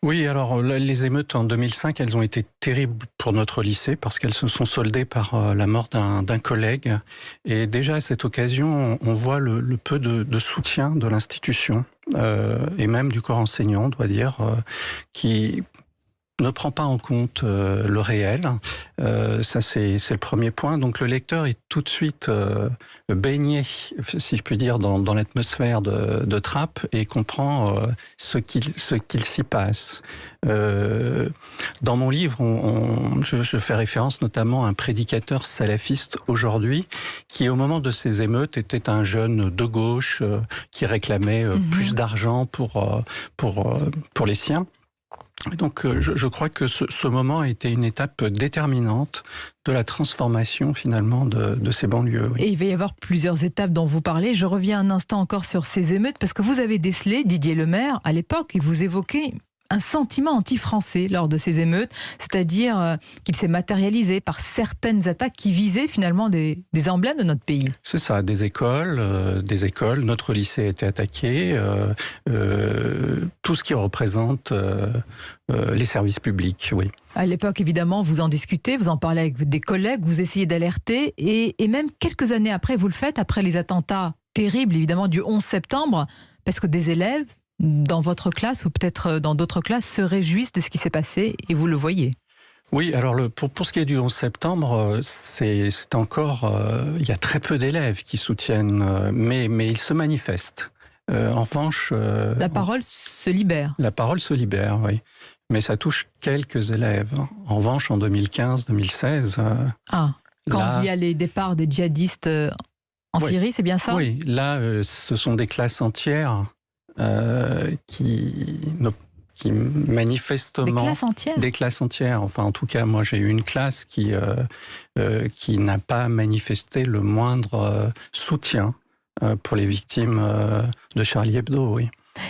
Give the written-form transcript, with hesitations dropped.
Oui, alors les émeutes en 2005, elles ont été terribles pour notre lycée parce qu'elles se sont soldées par la mort d'un collègue. Et déjà à cette occasion, on voit le peu de soutien de l'institution et même du corps enseignant, on doit dire, qui ne prend pas en compte le réel. Ça, c'est le premier point. Donc le lecteur est tout de suite baigné, si je puis dire, dans l'atmosphère de Trappes et comprend ce qu'il s'y passe. Dans mon livre, je fais référence notamment à un prédicateur salafiste aujourd'hui qui, au moment de ces émeutes, était un jeune de gauche qui réclamait plus d'argent pour les siens. Donc je crois que ce moment a été une étape déterminante de la transformation finalement de ces banlieues. Oui. Et il va y avoir plusieurs étapes dont vous parlez. Je reviens un instant encore sur ces émeutes parce que vous avez décelé, Didier Lemaire, à l'époque, et vous évoquez un sentiment anti-français lors de ces émeutes, c'est-à-dire qu'il s'est matérialisé par certaines attaques qui visaient finalement des emblèmes de notre pays. C'est ça, des écoles, notre lycée a été attaqué, tout ce qui représente les services publics, oui. À l'époque, évidemment, vous en discutez, vous en parlez avec des collègues, vous essayez d'alerter, et même quelques années après, vous le faites, après les attentats terribles, évidemment, du 11 septembre, parce que des élèves, dans votre classe ou peut-être dans d'autres classes, se réjouissent de ce qui s'est passé et vous le voyez. Oui, alors pour ce qui est du 11 septembre, c'est encore... il y a très peu d'élèves qui soutiennent, mais ils se manifestent. En revanche... la parole se libère. La parole se libère, oui. Mais ça touche quelques élèves. En revanche, en 2015-2016... quand il y a les départs des djihadistes en Syrie, c'est bien ça? Oui, là, ce sont des classes entières qui manifestement... Des classes entières? Des classes entières. Enfin, en tout cas, moi, j'ai eu une classe qui n'a pas manifesté le moindre soutien pour les victimes de Charlie Hebdo, oui.